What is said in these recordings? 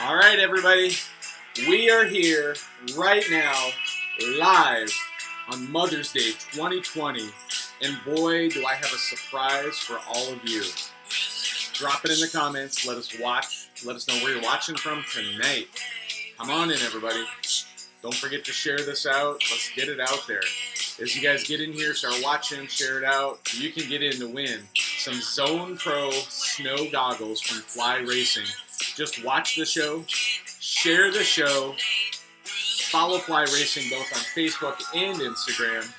All right, everybody. We are here right now, live on Mother's Day 2020. And boy, do I have a surprise for all of you. Drop it in the comments. Let us watch. Let us know where you're watching from tonight. Come on in, everybody. Don't forget to share this out. Let's get it out there. As you guys get in here, start watching, share it out. You can get in to win some Zone Pro snow goggles from Fly Racing. Just watch the show, share the show, follow Fly Racing both on Facebook and Instagram.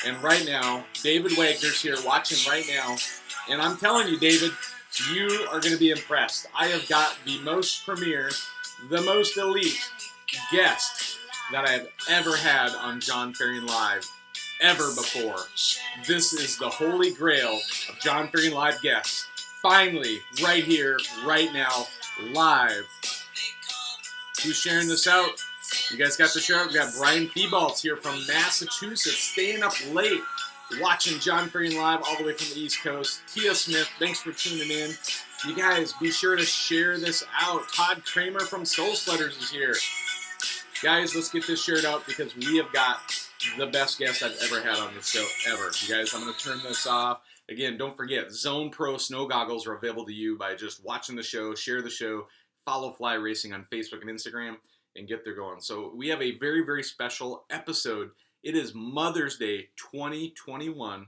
And right now, David Wagner's here watching right now. And I'm telling you, David, you are going to be impressed. I have got the most premier, the most elite guest that I have ever had on Jon Ferrian Live, ever before. This is the holy grail of Jon Ferrian Live guests. Finally, right here, right now, live. Who's sharing this out? You guys got the show. We got Brian Thebalds here from Massachusetts, staying up late, watching Jon Ferrian Live all the way from the East Coast. Tia Smith, thanks for tuning in. You guys, be sure to share this out. Todd Kramer from Soul Sledders is here. Guys, let's get this shared out because we have got the best guest I've ever had on this show, ever. You guys, I'm going to turn this off. Again, don't forget, Zone Pro snow goggles are available to you by just watching the show, share the show, follow Fly Racing on Facebook and Instagram, and get there going. So we have a very, very special episode. It is Mother's Day 2021,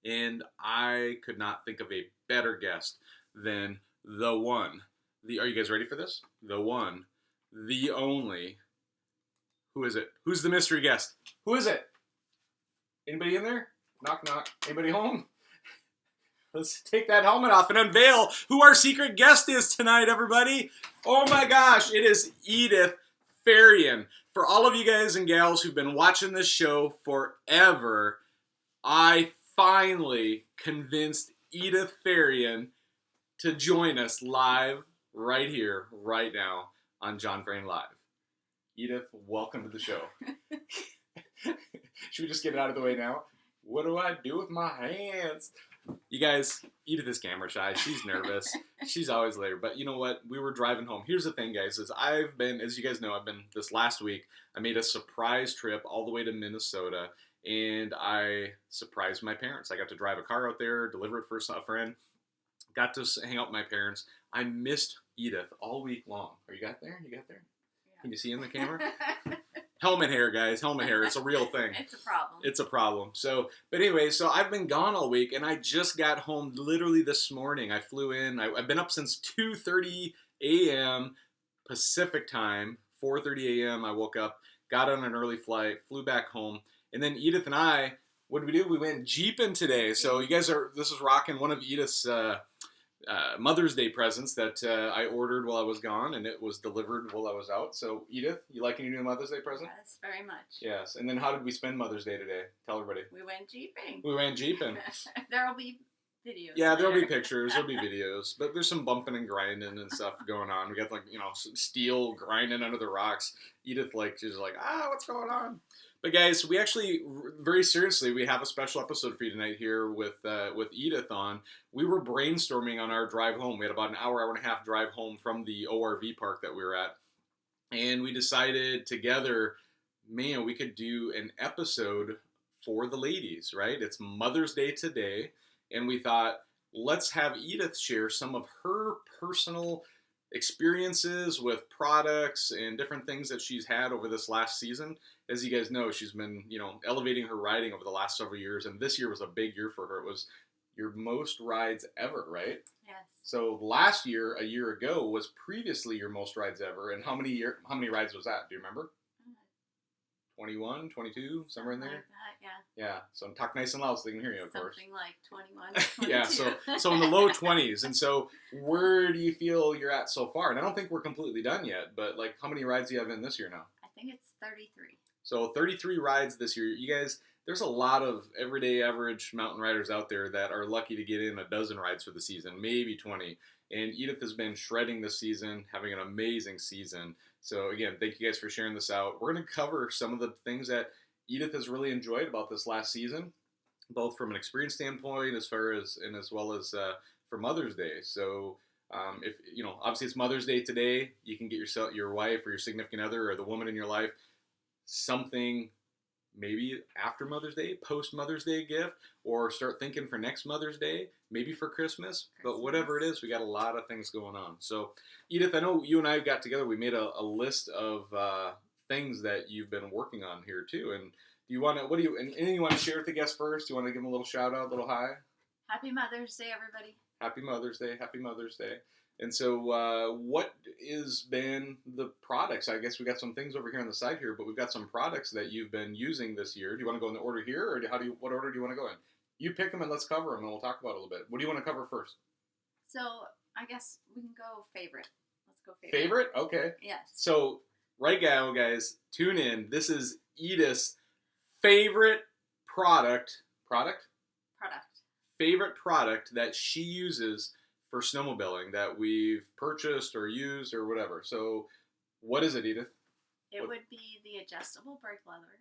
and I could not think of a better guest than the one. Are you guys ready for this? The one, the only. Who is it? Who's the mystery guest? Who is it? Anybody in there? Knock, knock. Anybody home? Let's take that helmet off and unveil who our secret guest is tonight, everybody. Oh my gosh, it is Edythe Ferrian. For all of you guys and gals who've been watching this show forever, I finally convinced Edythe Ferrian to join us live right here, right now on Jon Ferrian Live. Edythe, welcome to the show. Should we just get it out of the way now? What do I do with my hands? You guys, Edythe is camera shy. She's nervous. She's always late. But you know what? We were driving home. Here's the thing, guys, is I've been, as you guys know, this last week, I made a surprise trip all the way to Minnesota, and I surprised my parents. I got to drive a car out there, deliver it for a friend, got to hang out with my parents. I missed Edythe all week long. You got there? You got there? Yeah. Can you see in the camera? Helmet hair, guys. Helmet hair. It's a real thing. It's a problem. It's a problem. So, but anyway, so I've been gone all week, and I just got home literally this morning. I flew in. I've been up since 2:30 a.m. Pacific time. 4:30 a.m. I woke up, got on an early flight, flew back home, and then Edythe and I, what did we do? We went jeeping today. So you guys this is rocking one of Edythe's Mother's Day presents that I ordered while I was gone, and it was delivered while I was out. So, Edythe, you liking your new Mother's Day present? Yes, very much. Yes. And then how did we spend Mother's Day today? Tell everybody. We went jeeping. We went jeeping. There'll be videos. Yeah, there'll be pictures. There'll be videos. But there's some bumping and grinding and stuff going on. We got, steel grinding under the rocks. Edythe, she's like, what's going on? But guys, we actually, very seriously, we have a special episode for you tonight here with Edythe on. We were brainstorming on our drive home. We had about an hour and a half drive home from the ORV park that we were at. And we decided together, man, we could do an episode for the ladies, right? It's Mother's Day today. And we thought, let's have Edythe share some of her personal experiences with products and different things that she's had over this last season. As you guys know, she's been, elevating her riding over the last several years, and this year was a big year for her. It was your most rides ever, right? Yes. So last year, a year ago, was previously your most rides ever. And how many rides was that? Do you remember? 21, 22, somewhere in there? Like that, yeah. Yeah, so talk nice and loud so they can hear you, of course. Something like 21, 22. Yeah, so in the low 20s. And so where do you feel you're at so far? And I don't think we're completely done yet, but how many rides do you have in this year now? I think it's 33. So 33 rides this year. You guys, there's a lot of everyday average mountain riders out there that are lucky to get in a dozen rides for the season, maybe 20. And Edythe has been shredding this season, having an amazing season. So again, thank you guys for sharing this out. We're going to cover some of the things that Edythe has really enjoyed about this last season, both from an experience standpoint as well as for Mother's Day. So If obviously it's Mother's Day today, you can get your wife or your significant other or the woman in your life something maybe after Mother's Day, post Mother's Day gift, or start thinking for next Mother's Day, maybe for Christmas. But whatever it is, we got a lot of things going on. So, Edythe, I know you and I got together. We made a list of things that you've been working on here too. And do you want to? Anything you want to share with the guests first? Do you want to give them a little shout out, a little hi? Happy Mother's Day, everybody. Happy Mother's Day. Happy Mother's Day. And so what has been the products? I guess we got some things over here on the side here, but we've got some products that you've been using this year. Do you want to go in the order here, or what order do you want to go in? You pick them and let's cover them, and we'll talk about it a little bit. What do you want to cover first? So I guess we can go favorite. Let's go favorite. Favorite? Okay. Yes. So right now, guys, tune in. This is Edythe's favorite product. Favorite product that she uses for snowmobiling that we've purchased or used or whatever. So what is it, Edythe? It would be the adjustable brake lever.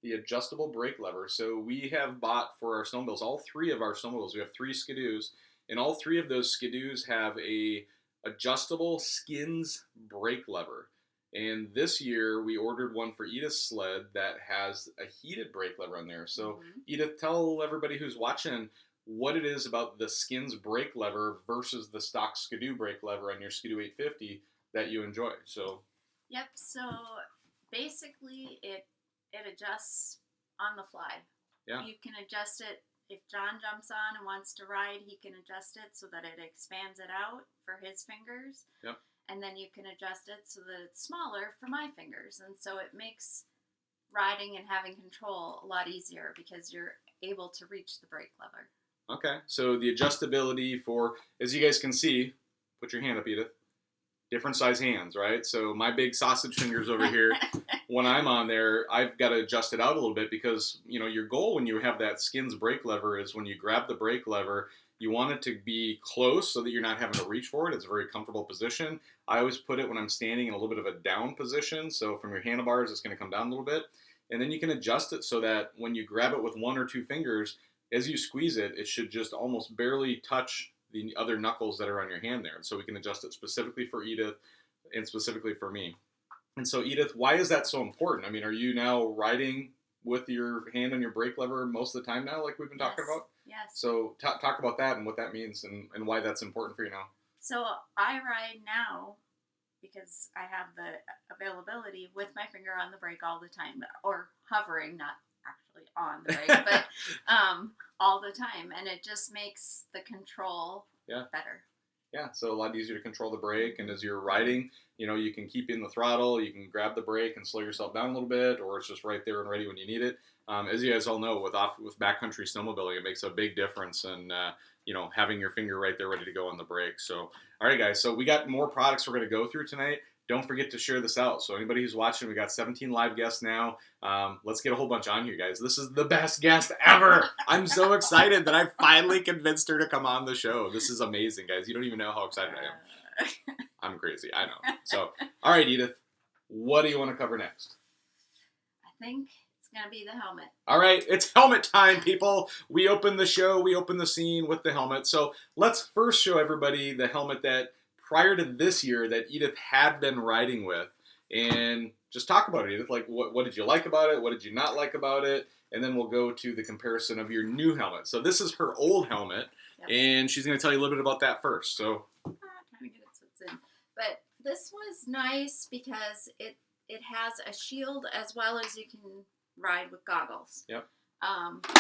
The adjustable brake lever. So we have bought for our snowmobiles, all three of our snowmobiles, we have 3 skidoos, and all 3 of those skidoos have a adjustable skins brake lever. And this year we ordered one for Edythe's sled that has a heated brake lever on there. So Edythe, tell everybody who's watching what it is about the skins brake lever versus the stock skidoo brake lever on your Skidoo 850 that you enjoy. So yep. So basically, it adjusts on the fly. Yeah. You can adjust it if Jon jumps on and wants to ride. He can adjust it so that it expands it out for his fingers. Yep. And then you can adjust it so that it's smaller for my fingers, and so it makes riding and having control a lot easier because you're able to reach the brake lever. Okay, so the adjustability for, as you guys can see, put your hand up, Edythe, different size hands, right? So my big sausage fingers over here, when I'm on there, I've got to adjust it out a little bit because, your goal when you have that skins brake lever is when you grab the brake lever, you want it to be close so that you're not having to reach for it. It's a very comfortable position. I always put it when I'm standing in a little bit of a down position. So from your handlebars, it's going to come down a little bit. And then you can adjust it so that when you grab it with 1 or 2 fingers, as you squeeze it, it should just almost barely touch the other knuckles that are on your hand there. And so we can adjust it specifically for Edythe and specifically for me. And so Edythe, why is that so important? I mean, are you now riding with your hand on your brake lever most of the time now, like we've been talking about? Yes. So talk about that and what that means and why that's important for you now. So I ride now because I have the availability with my finger on the brake all the time, or hovering, not actually on the brake, but all the time. And it just makes the control better. Yeah, so a lot easier to control the brake. And as you're riding, you can keep in the throttle, you can grab the brake and slow yourself down a little bit, or it's just right there and ready when you need it. As you guys all know, with backcountry snowmobiling, it makes a big difference in, having your finger right there ready to go on the brake. So, all right, guys, so we got more products we're going to go through tonight. Don't forget to share this out. So anybody who's watching, we got 17 live guests now. Let's get a whole bunch on here, guys. This is the best guest ever. I'm so excited that I finally convinced her to come on the show. This is amazing, guys. You don't even know how excited I am. I'm crazy. I know. So, all right, Edythe, what do you want to cover next? I think it's going to be the helmet. All right, it's helmet time, people. We open the show, we open the scene with the helmet. So let's first show everybody the helmet that prior to this year that Edythe had been riding with, and just talk about it, Edythe. Like, what did you like about it? What did you not like about it? And then we'll go to the comparison of your new helmet. So this is her old helmet, and she's going to tell you a little bit about that first. So, trying to get it so it's in. But this was nice because it has a shield as well as you can ride with goggles. Yep.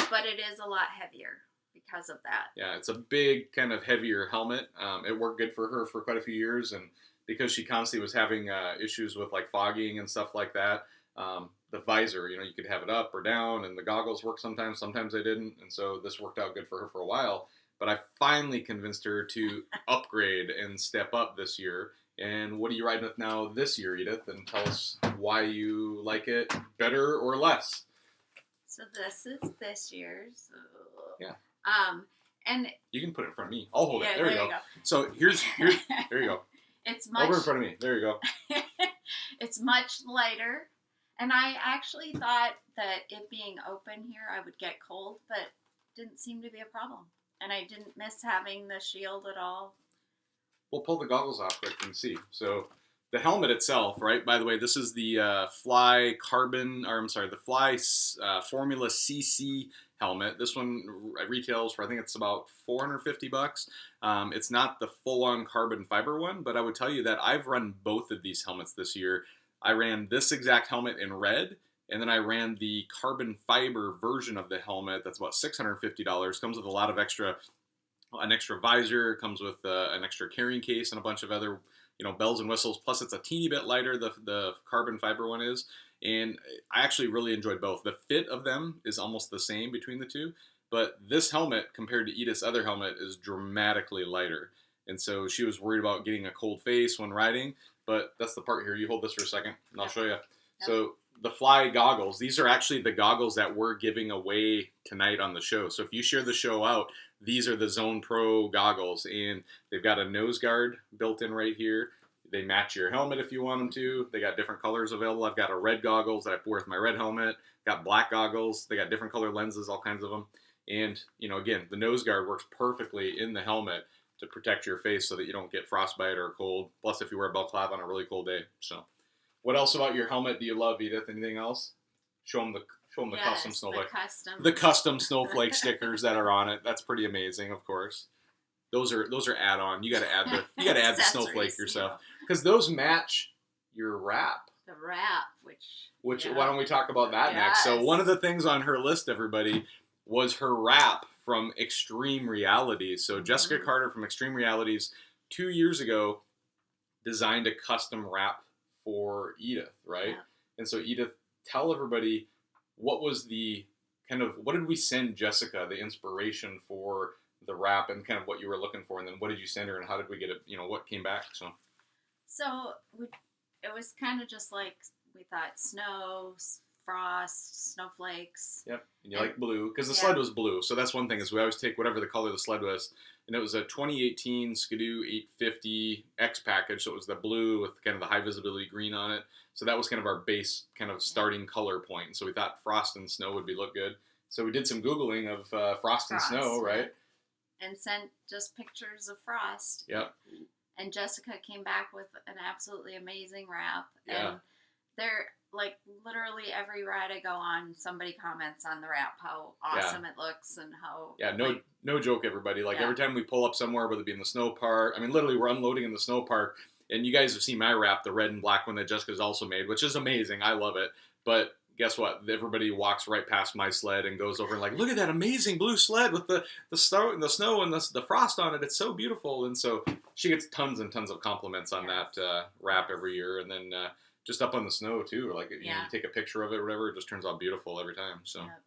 But it is a lot heavier because of that. Yeah, it's a big kind of heavier helmet. It worked good for her for quite a few years, and because she constantly was having issues with like fogging and stuff like that, the visor, you could have it up or down, and the goggles work sometimes they didn't, and so this worked out good for her for a while. But I finally convinced her to upgrade and step up this year. And what are you riding with now this year, Edythe? And tell us why you like it better or less. So this is this year's. Yeah. And you can put it in front of me. I'll hold it. There you go. go. So here's there you go. It's much over in front of me. There you go. It's much lighter. And I actually thought that it being open here, I would get cold, but didn't seem to be a problem. And I didn't miss having the shield at all. We'll pull the goggles off quick and see. So the helmet itself, right? By the way, this is the Fly Carbon, or I'm sorry, the Fly Formula CC helmet. This one retails for, I think it's about $450. It's not the full-on carbon fiber one, but I would tell you that I've run both of these helmets this year. I ran this exact helmet in red, and then I ran the carbon fiber version of the helmet. That's about $650. Comes with a lot of an extra visor, comes with an extra carrying case and a bunch of other, bells and whistles. Plus, it's a teeny bit lighter. The carbon fiber one is, and I actually really enjoyed both. The fit of them is almost the same between the two, but this helmet compared to Edythe's other helmet is dramatically lighter. And so she was worried about getting a cold face when riding, but that's the part here. You hold this for a second, and I'll show you. Yep. So the Fly goggles, these are actually the goggles that we're giving away tonight on the show. So if you share the show out, these are the Zone Pro goggles, and they've got a nose guard built in right here. They match your helmet if you want them to. They got different colors available. I've got a red goggles that I wear with my red helmet. Got black goggles. They got different color lenses, all kinds of them. And, again, the nose guard works perfectly in the helmet to protect your face so that you don't get frostbite or cold. Plus, if you wear a balaclava on a really cold day. So, what else about your helmet do you love, Edythe? Anything else? Show them the custom snowflake. The custom snowflake stickers that are on it. That's pretty amazing, of course. Those are add-on. You got to add the snowflake yourself because those match your wrap. The wrap, which why don't we talk about that next? So one of the things on her list, everybody, was her wrap from Extreme Realities. So Jessica Carter from Extreme Realities 2 years ago designed a custom wrap for Edythe, right? Yeah. And so Edythe, tell everybody what did we send Jessica, the inspiration for the wrap, and kind of what you were looking for, and then what did you send her, and how did we get it, what came back? So it was kind of just like we thought: snow, frost, snowflakes. Yep, and you like blue because the sled was blue. So that's one thing, is we always take whatever the color the sled was, and it was a 2018 Skidoo 850 X package. So it was the blue with kind of the high visibility green on it. So that was kind of our base kind of starting color point. And so we thought frost and snow would look good. So we did some Googling of frost and snow, right? And sent just pictures of frost. Yep. And Jessica came back with an absolutely amazing wrap. Yeah. And they're like literally every ride I go on, somebody comments on the wrap, how awesome it looks and how. Yeah, no joke, everybody. Like every time we pull up somewhere, whether it be in the snow park, I mean, literally we're unloading in the snow park, and you guys have seen my wrap, the red and black one that Jessica's also made, which is amazing. I love it. But guess what? Everybody walks right past my sled and goes over and like, look at that amazing blue sled with the snow and the frost on it. It's so beautiful. And so she gets tons and tons of compliments on that wrap every year. And then just up on the snow too. Like you take a picture of it or whatever, it just turns out beautiful every time. So. Yep.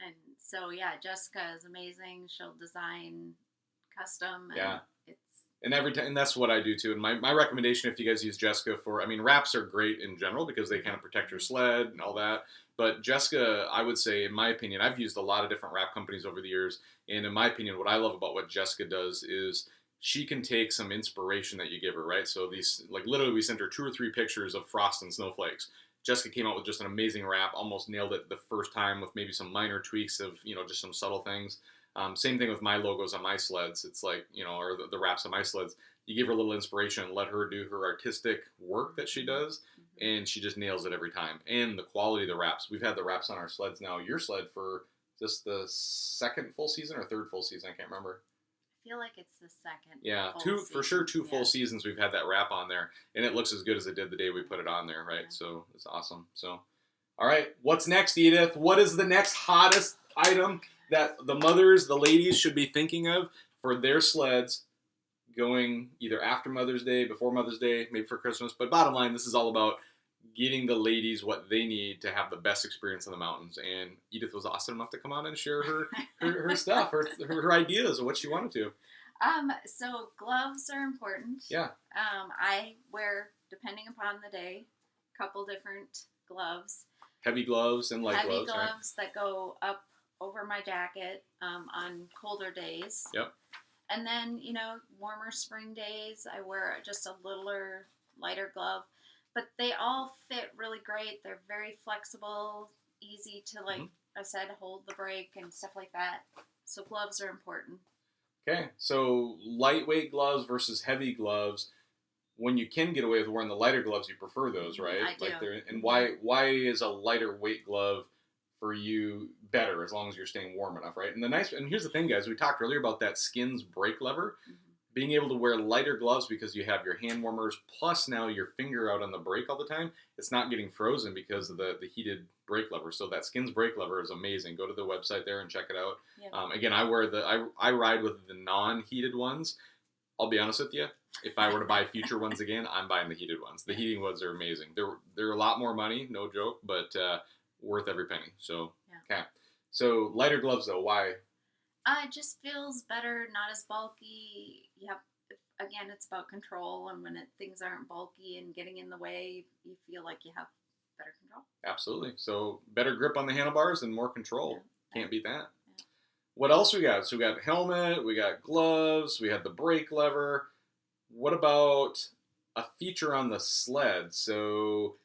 And so Jessica is amazing. She'll design custom. And And every time, and that's what I do too. And my recommendation, if you guys use Jessica wraps are great in general because they kind of protect your sled and all that. But Jessica, I would say, in my opinion, I've used a lot of different wrap companies over the years. And in my opinion, what I love about what Jessica does is she can take some inspiration that you give her, right? So these, like literally we sent her 2 or 3 pictures of frost and snowflakes. Jessica came out with just an amazing wrap, almost nailed it the first time with maybe some minor tweaks of, just some subtle things. Same thing with my logos on my sleds. It's like, or the wraps on my sleds. You give her a little inspiration, let her do her artistic work that she does, and she just nails it every time. And the quality of the wraps. We've had the wraps on our sleds now, your sled, for just the second full season or third full season. I can't remember. I feel like it's the second. Yeah, for sure, 2 full seasons we've had that wrap on there, and it looks as good as it did the day we put it on there, right? Yeah. So it's awesome. So, all right, what's next, Edythe? What is the next hottest item that the mothers, the ladies, should be thinking of for their sleds going either after Mother's Day, before Mother's Day, maybe for Christmas? But bottom line, this is all about getting the ladies what they need to have the best experience in the mountains. And Edythe was awesome enough to come on and share her stuff, her ideas of what she wanted to. So gloves are important. Yeah. I wear, depending upon the day, a couple different gloves. Heavy gloves and light gloves. Heavy gloves that go up over my jacket on colder days. Yep. And then, warmer spring days, I wear just a littler, lighter glove. But they all fit really great. They're very flexible, easy to, like I said, hold the brake and stuff like that. So gloves are important. Okay, so lightweight gloves versus heavy gloves. When you can get away with wearing the lighter gloves, you prefer those, right? I do. Like and why is a lighter weight glove for you better as long as you're staying warm enough, right? And here's the thing, guys. We talked earlier about that Skins brake lever. Being able to wear lighter gloves because you have your hand warmers plus now your finger out on the brake all the time, it's not getting frozen because of the heated brake lever. So that Skins brake lever is amazing. Go to the website there and check it out. Yep. Again, I ride with the non-heated ones. I'll be honest with you. If I were to buy future ones again, I'm buying the heated ones. The heating ones are amazing. They're a lot more money, no joke, but worth every penny. So okay. So lighter gloves though, why? It just feels better, not as bulky. You have, again, it's about control, and when things aren't bulky and getting in the way, you feel like you have better control. Absolutely. So better grip on the handlebars and more control. Yeah. Can't beat that. Yeah. What else we got? So we got helmet, we got gloves, we had the brake lever. What about a feature on the sled? So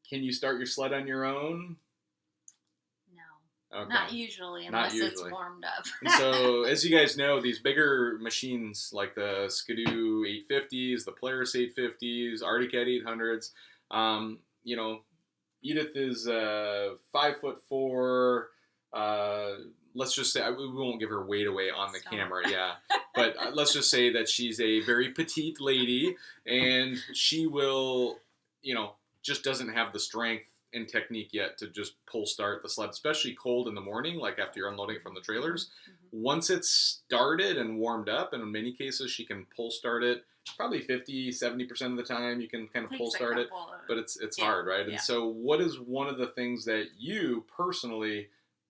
can you start your sled on your own? Okay. Not usually, unless it's warmed up. And so, as you guys know, these bigger machines like the Skidoo 850s, the Polaris 850s, Arctic Cat 800s, you know, Edythe is 5'4". Let's just say we won't give her weight away on the camera, yeah. But let's just say that she's a very petite lady, and she will, just doesn't have the strength and technique yet to just pull start the sled, especially cold in the morning, like after you're unloading from the trailers. Once it's started and warmed up, and in many cases she can pull start it probably 50-70% of the time. You can kind of pull start it, but it's hard, right? And so what is one of the things that you personally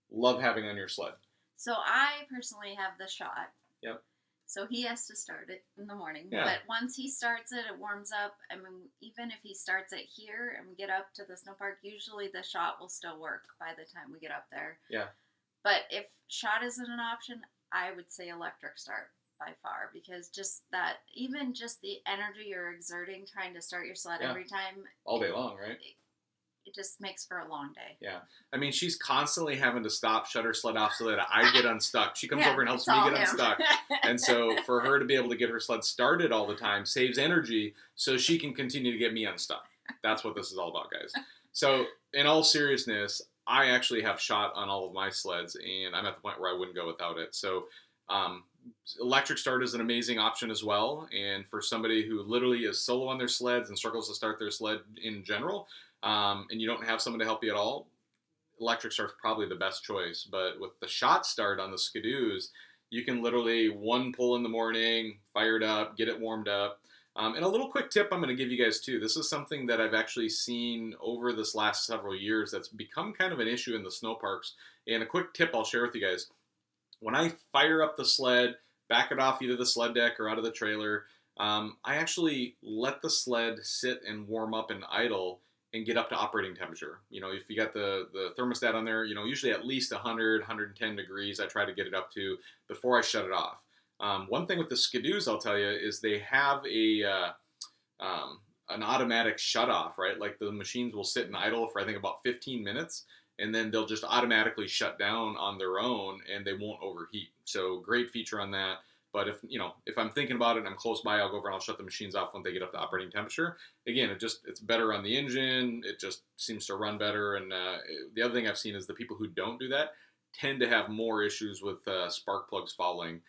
love having on your sled? So I personally have the shot. Yep. So he has to start it in the morning. Yeah. But once he starts it, it warms up. I mean, even if he starts it here and we get up to the snow park, usually the shot will still work by the time we get up there. Yeah. But if shot isn't an option, I would say electric start by far, because just that, even just the energy you're exerting trying to start your sled every time. All day long, right? It just makes for a long day. Yeah. I mean, she's constantly having to stop, shut her sled off so that I get unstuck. She comes over and helps me get unstuck. And so for her to be able to get her sled started all the time saves energy so she can continue to get me unstuck. That's what this is all about, guys. So in all seriousness, I actually have shot on all of my sleds, and I'm at the point where I wouldn't go without it. So electric start is an amazing option as well. And for somebody who literally is solo on their sleds and struggles to start their sled in general, and you don't have someone to help you at all, electric start's probably the best choice. But with the shot start on the Skidoos, you can literally one pull in the morning, fire it up, get it warmed up. And a little quick tip I'm going to give you guys too. This is something that I've actually seen over this last several years that's become kind of an issue in the snow parks. And a quick tip I'll share with you guys. When I fire up the sled, back it off either the sled deck or out of the trailer, I actually let the sled sit and warm up and idle and get up to operating temperature. If you got the thermostat on there, usually at least 100, 110 degrees, I try to get it up to before I shut it off. One thing with the Skidoos, I'll tell you, is they have an automatic shut off, right? Like the machines will sit and idle for I think about 15 minutes, and then they'll just automatically shut down on their own, and they won't overheat. So great feature on that. But if I'm thinking about it and I'm close by, I'll go over and I'll shut the machines off when they get up to operating temperature. Again, it's better on the engine. It just seems to run better. And the other thing I've seen is the people who don't do that tend to have more issues with spark plugs fouling.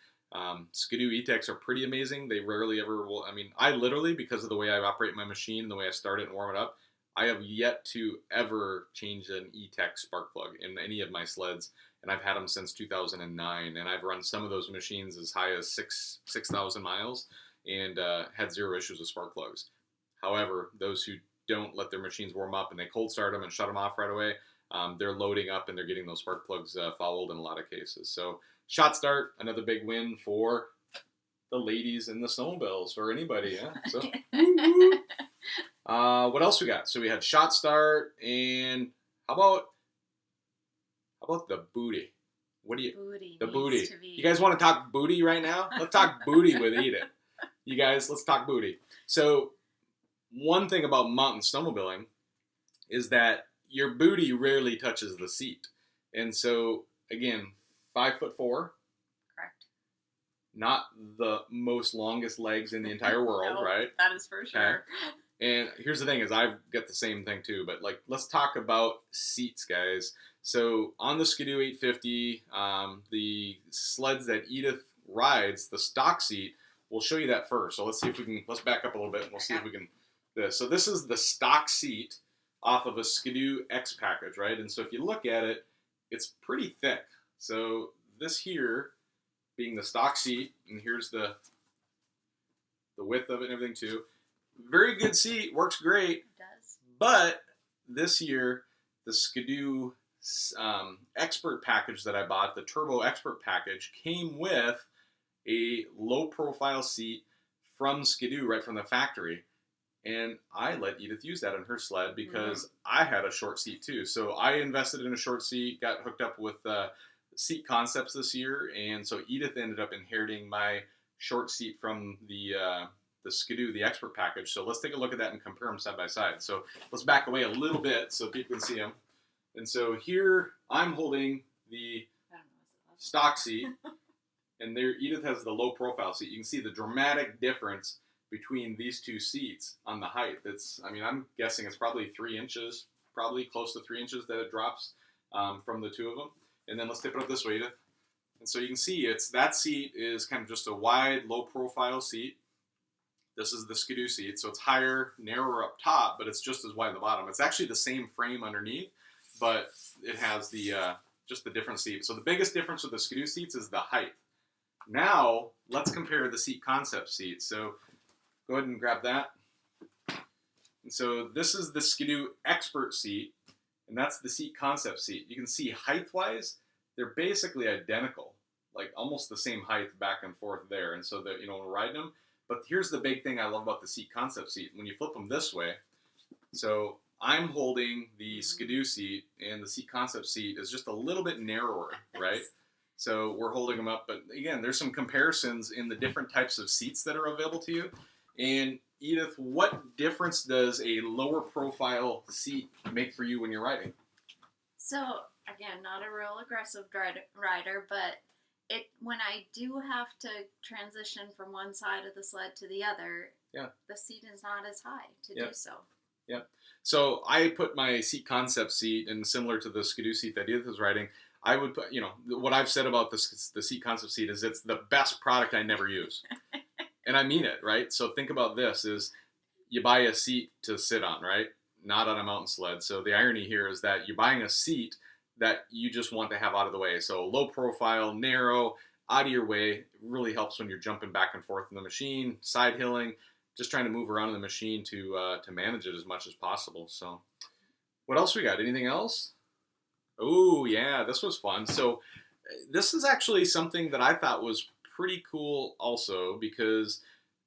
Skidoo E-Techs are pretty amazing. They rarely ever will. I mean, I literally, because of the way I operate my machine and the way I start it and warm it up, I have yet to ever change an E-Tech spark plug in any of my sleds. And I've had them since 2009, and I've run some of those machines as high as 6,000 miles and had zero issues with spark plugs. However, those who don't let their machines warm up and they cold start them and shut them off right away, they're loading up and they're getting those spark plugs fouled in a lot of cases. So shot start, another big win for the ladies in the snowmobiles, or anybody. Yeah. So what else we got? So we had shot start, and how about the booty? What do you? The booty. You guys want to talk booty right now? Let's talk booty with Edythe. You guys, let's talk booty. So, one thing about mountain snowmobiling is that your booty rarely touches the seat, and so again, 5'4". Correct. not the most longest legs in the entire world, No, right? that is for sure. And here's the thing is I've got the same thing too, but like let's talk about seats, guys. So on the Skidoo 850, the sleds that Edythe rides, the stock seat, we'll show you that first. So let's see if we can, let's back up a little bit and we'll see if we can, this. So this is the stock seat off of a Skidoo X package, right? And so if you look at it, it's pretty thick. So this here being the stock seat, and here's the width of it and everything too. Very good seat, works great. It does. But this year, the Skidoo Expert package that I bought, the Turbo Expert package, came with a low profile seat from Skidoo right from the factory. And I let Edythe use that on her sled because I had a short seat too. So I invested in a short seat, got hooked up with Seat Concepts this year. And so Edythe ended up inheriting my short seat from the Skidoo, the Expert package. So let's take a look at that and compare them side by side. So let's back away a little bit so people can see them. And so here I'm holding the stock seat, and there Edythe has the low profile seat. You can see the dramatic difference between these two seats on the height. I'm guessing it's probably 3 inches, probably close to 3 inches that it drops from the two of them. And then let's tip it up this way, Edythe. And so you can see that seat is kind of just a wide, low profile seat. This is the Skidoo seat, so it's higher, narrower up top, but it's just as wide on the bottom. It's actually the same frame underneath, but it has the just the different seat. So the biggest difference with the Skidoo seats is the height. Now, let's compare the Seat Concept seat. So go ahead and grab that. And so this is the Skidoo Expert seat, and that's the Seat Concept seat. You can see height-wise, they're basically identical, like almost the same height back and forth there. And so that, when we're riding them. But here's the big thing I love about the Seat Concept seat. When you flip them this way, so I'm holding the Skidoo seat, and the Seat Concept seat is just a little bit narrower, right? So we're holding them up. But again, there's some comparisons in the different types of seats that are available to you. And Edythe, what difference does a lower profile seat make for you when you're riding? So, again, not a real aggressive rider, but when I do have to transition from one side of the sled to the other, the seat is not as high to do so. Yeah. So I put my Seat Concept seat, and similar to the Skidoo seat that Edythe was riding, I would put, what I've said about the Seat Concept seat is it's the best product I never use. And I mean it, right? So think about this is you buy a seat to sit on, right? Not on a mountain sled. So the irony here is that you're buying a seat that you just want to have out of the way. So low profile, narrow, out of your way, really helps when you're jumping back and forth in the machine, side hilling, just trying to move around in the machine to manage it as much as possible. So what else we got? Anything else? Oh, yeah, this was fun. So this is actually something that I thought was pretty cool also because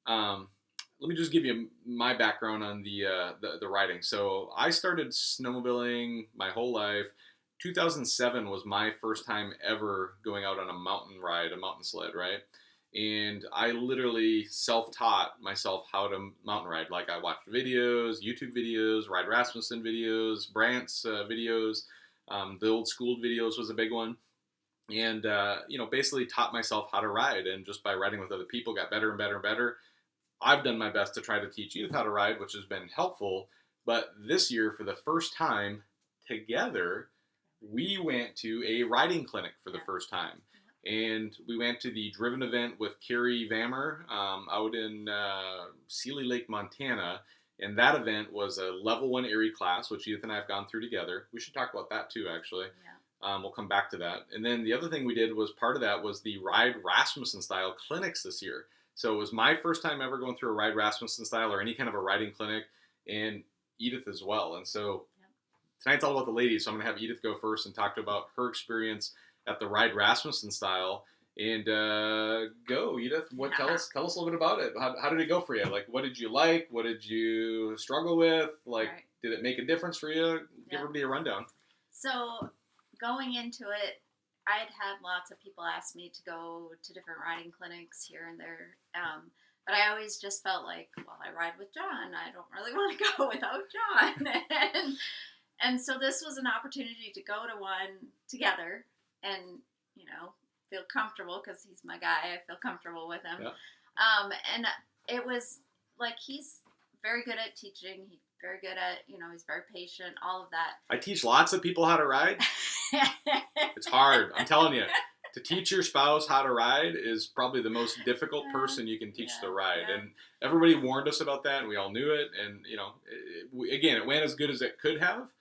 let me just give you my background on the riding. So I started snowmobiling my whole life. 2007 was my first time ever going out on a mountain ride, a mountain sled, right? And I literally self-taught myself how to mountain ride. Like I watched videos, YouTube videos, Ride Rasmussen videos, Brandt's videos. The old school videos was a big one. And, basically taught myself how to ride. And just by riding with other people, got better and better and better. I've done my best to try to teach Edythe how to ride, which has been helpful. But this year, for the first time together, we went to a riding clinic for the first time. And we went to the Driven event with Carrie Vammer out in Sealy Lake, Montana. And that event was a level 1 Erie class, which Edythe and I have gone through together. We should talk about that too, actually. Yeah. We'll come back to that. And then the other thing we did was part of that was the Ride Rasmussen style clinics this year. So it was my first time ever going through a Ride Rasmussen style or any kind of a riding clinic, and Edythe as well. And so tonight's all about the ladies, so I'm going to have Edythe go first and talk about her experience at the Ride Rasmussen style. And go, Edythe. Tell us a little bit about it. How did it go for you? Like, what did you like? What did you struggle with? Like, did it make a difference for you? Give everybody a rundown. So going into it, I'd had lots of people ask me to go to different riding clinics here and there. But I always just felt like, well, I ride with Jon. I don't really want to go without Jon. And so this was an opportunity to go to one together and, feel comfortable because he's my guy. I feel comfortable with him. Yeah. And it was like he's very good at teaching. He's very good at, he's very patient, all of that. I teach lots of people how to ride. It's hard. I'm telling you. To teach your spouse how to ride is probably the most difficult person you can teach to ride. Yeah. And everybody warned us about that, and we all knew it. And, it went as good as it could have.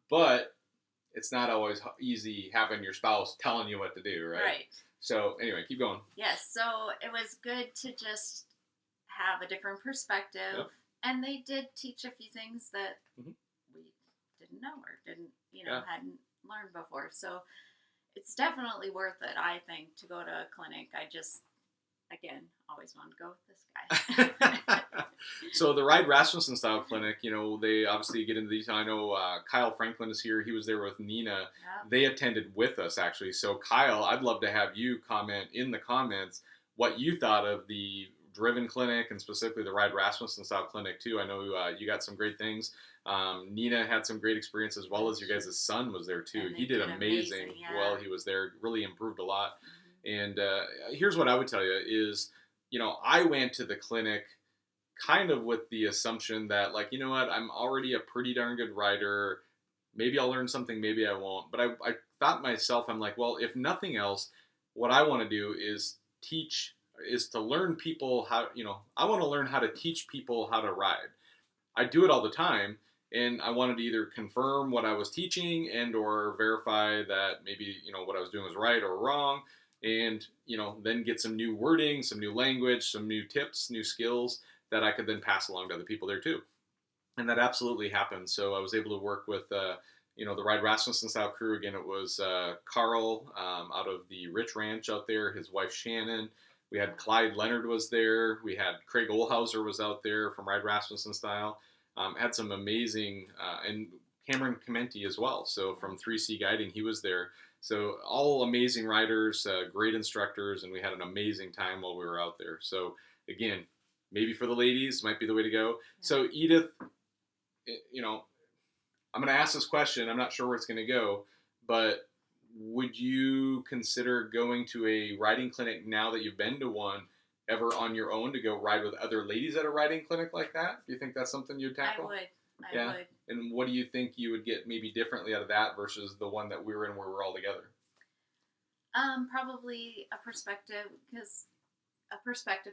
But it's not always easy having your spouse telling you what to do, right? Right. So, anyway, keep going. Yes, so it was good to just have a different perspective. Yep. And they did teach a few things that we didn't know or didn't, hadn't learned before. So it's definitely worth it, I think, to go to a clinic. I just, again, always wanted to go with this guy. So the Ride Rasmussen style clinic, they obviously get into these. I know Kyle Franklin is here. He was there with Nina. Yep. They attended with us, actually. So Kyle, I'd love to have you comment in the comments what you thought of the Driven clinic and specifically the Ride Rasmussen style clinic too. I know you got some great things. Nina had some great experience as well as your guys' son was there too. He did amazing while he was there. Really improved a lot. Mm-hmm. And here's what I would tell you is, I went to the clinic kind of with the assumption that like, you know what, I'm already a pretty darn good rider. Maybe I'll learn something, maybe I won't. But I thought myself, I'm like, well, if nothing else, what I want to do is to learn people how, I want to learn how to teach people how to ride. I do it all the time, and I wanted to either confirm what I was teaching and or verify that maybe, what I was doing was right or wrong, and, then get some new wording, some new language, some new tips, new skills that I could then pass along to other people there too. And that absolutely happened. So I was able to work with, the Ride Rasmussen style crew. Again, it was Carl out of the Rich Ranch out there, his wife Shannon. We had Clyde Leonard was there. We had Craig Olhauser was out there from Ride Rasmussen style. Had some amazing, and Cameron Comenti as well. So from 3C Guiding, he was there. So all amazing riders, great instructors, and we had an amazing time while we were out there. So again, maybe for the ladies, might be the way to go. Yeah. So Edythe, I'm going to ask this question. I'm not sure where it's going to go, but would you consider going to a riding clinic now that you've been to one ever on your own to go ride with other ladies at a riding clinic like that? Do you think that's something you'd tackle? I would. And what do you think you would get maybe differently out of that versus the one that we were in where we're all together? Probably a perspective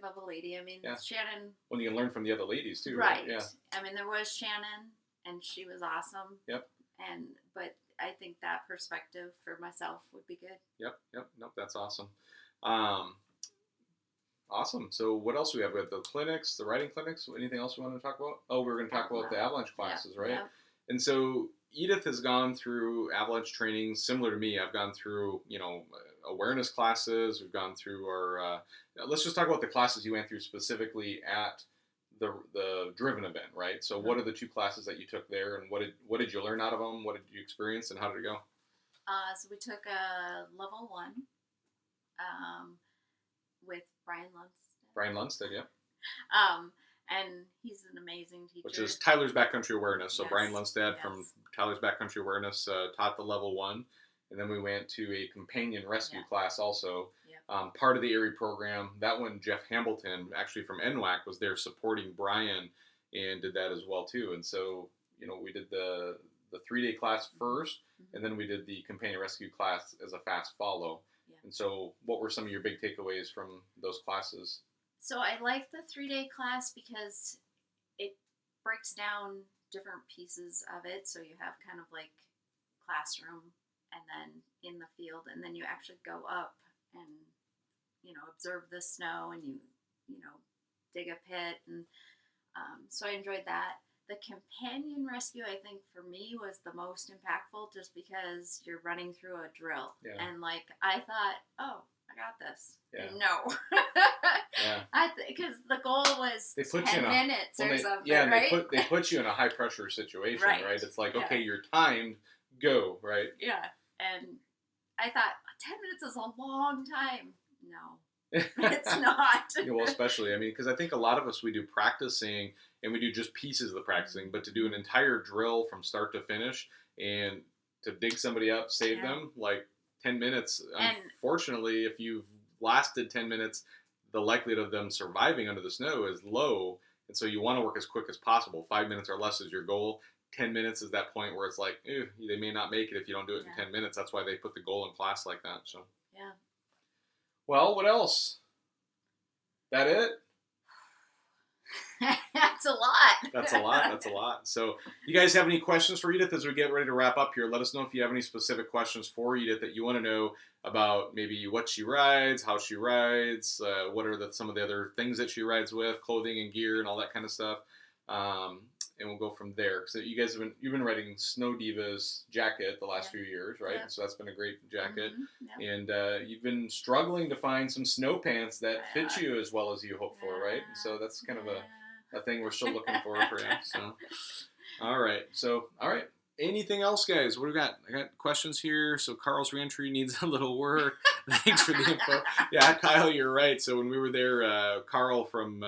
of a lady. I mean, Shannon. Well, you can learn from the other ladies too, right? Yeah. I mean, there was Shannon, and she was awesome. Yep. But I think that perspective for myself would be good. Yep. Nope, that's awesome. Awesome. So what else do we have? We have the clinics, the riding clinics. Anything else we want to talk about? Oh, we're going to talk about the avalanche classes, right? Yep. And so Edythe has gone through avalanche training similar to me. I've gone through, awareness classes. We've gone through our, let's just talk about the classes you went through specifically at the Driven event, right? So what are the two classes that you took there, and what did you learn out of them? What did you experience, and how did it go? So we took level 1 with Brian Lundstedt. Brian Lundstedt, yeah. And he's an amazing teacher. Which is Tyler's Backcountry Awareness. So yes. Brian Lundstedt from Tyler's Backcountry Awareness taught the level 1. And then we went to a companion rescue class also. Yep. Part of the Erie program. That one, Jeff Hambleton, actually from NWAC, was there supporting Brian and did that as well too. And so, we did the 3-day class first, and then we did the companion rescue class as a fast follow. Yeah. And so what were some of your big takeaways from those classes? So I like the 3-day class because it breaks down different pieces of it. So you have kind of like classroom and then in the field, and then you actually go up and, observe the snow, and you dig a pit. And so I enjoyed that. The companion rescue, I think, for me was the most impactful just because you're running through a drill. Yeah. And, I thought, oh, I got this. Yeah. No. Yeah. Because the goal was 10 minutes or something, yeah, right? And they put you in a high-pressure situation, right? It's like, okay, you're timed, go, right? Yeah. And I thought, 10 minutes is a long time. No. It's not. Well, especially, because I think a lot of us, we do practicing and we do just pieces of the practicing, but to do an entire drill from start to finish and to dig somebody up, save them, 10 minutes. And Unfortunately, if you've lasted 10 minutes, the likelihood of them surviving under the snow is low. And so you want to work as quick as possible. 5 minutes or less is your goal. 10 minutes is that point where it's like, they may not make it if you don't do it in 10 minutes. That's why they put the goal in class like that. So, yeah. Well, what else? That it? That's a lot. That's a lot. That's a lot. So, you guys have any questions for Edythe as we get ready to wrap up here? Let us know if you have any specific questions for Edythe that you want to know about, maybe what she rides, how she rides, what are some of the other things that she rides with, clothing and gear and all that kind of stuff. And we'll go from there. So you guys you've been riding Snow Diva's jacket the last few years, right? Yep. So that's been a great jacket. Mm-hmm. Yep. And you've been struggling to find some snow pants that fit you as well as you hope for, right? So that's kind of a thing we're still looking for you. So, all right. Anything else, guys? What do we got? I got questions here. So Carl's reentry needs a little work. Thanks for the info. Yeah, Kyle, you're right. So when we were there, Carl from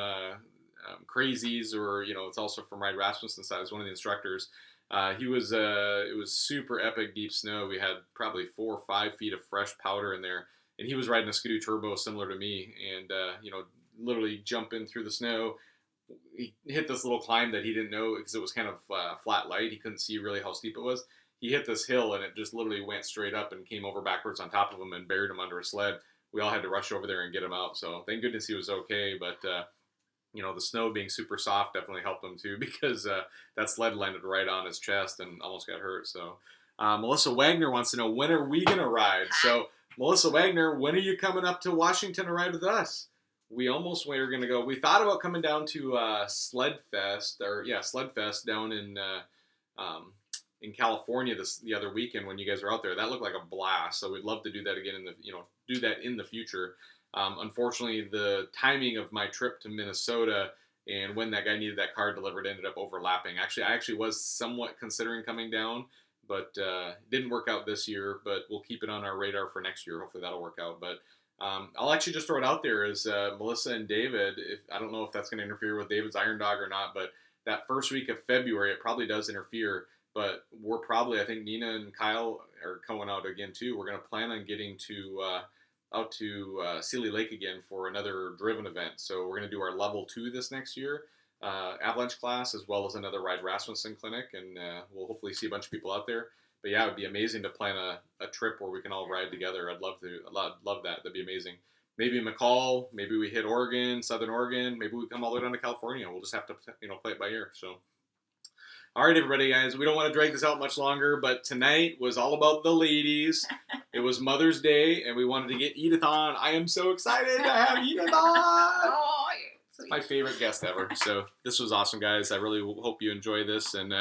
Crazies, or it's also from Ride Rasmussen's side, was one of the instructors. It was super epic deep snow. We had probably 4 or 5 feet of fresh powder in there, and he was riding a Skidoo Turbo similar to me, and literally jumping through the snow. He hit this little climb that he didn't know because it was kind of flat light. He couldn't see really how steep it was. He hit this hill and it just literally went straight up and came over backwards on top of him and buried him under a sled. We all had to rush over there and get him out. So thank goodness he was okay. But the snow being super soft definitely helped him too, because that sled landed right on his chest and almost got hurt. So Melissa Wagner wants to know, when are we going to ride? So Melissa Wagner, when are you coming up to Washington to ride with us? We almost were going to go. We thought about coming down to Sled Fest down in California the other weekend when you guys were out there. That looked like a blast. So we'd love to do that again in the future. Unfortunately, the timing of my trip to Minnesota and when that guy needed that car delivered ended up overlapping. I actually was somewhat considering coming down, but it didn't work out this year. But we'll keep it on our radar for next year. Hopefully that'll work out. But I'll actually just throw it out there as Melissa and David. I don't know if that's going to interfere with David's Iron Dog or not, but that first week of February, it probably does interfere. But we're probably, I think Nina and Kyle are coming out again too. We're going to plan on getting out to Sealy Lake again for another driven event. So we're going to do our level 2 this next year, avalanche class, as well as another Ride Rasmussen clinic, and we'll hopefully see a bunch of people out there. But yeah, it would be amazing to plan a trip where we can all ride together. I'd love that. That'd be amazing. Maybe McCall, maybe we hit Oregon, Southern Oregon, maybe we come all the way down to California. We'll just have to play it by ear. So, all right, everybody, guys, we don't want to drag this out much longer, but tonight was all about the ladies. It was Mother's Day, and we wanted to get Edythe on. I am so excited to have Edythe on. It's my favorite guest ever. So this was awesome, guys. I really hope you enjoy this, and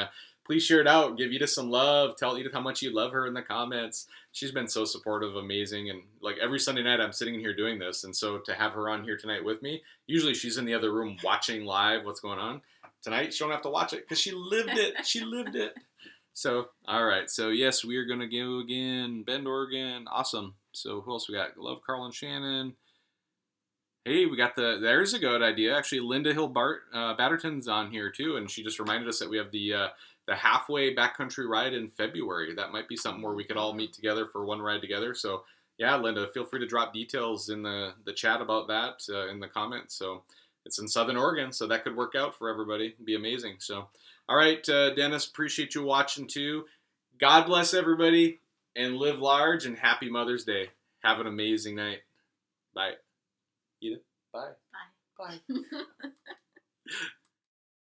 please share it out. Give Edythe some love. Tell Edythe how much you love her in the comments. She's been so supportive, amazing. And like every Sunday night, I'm sitting in here doing this. And so to have her on here tonight with me, usually she's in the other room watching live what's going on. Tonight, she don't have to watch it because she lived it. She lived it. So, all right. So, yes, we are going to go again. Bend, Oregon. Awesome. So, who else we got? Love Carl and Shannon. Hey, we got there's a good idea. Actually, Linda Hill Batterton's on here too, and she just reminded us that we have the halfway backcountry ride in February. That might be something where we could all meet together for one ride together. So, yeah, Linda, feel free to drop details in the chat about that in the comments. So, it's in Southern Oregon, so that could work out for everybody. It'd be amazing. So, all right, Dennis, appreciate you watching too. God bless everybody, and live large, and happy Mother's Day. Have an amazing night. Bye. Edythe, bye. Bye. Bye.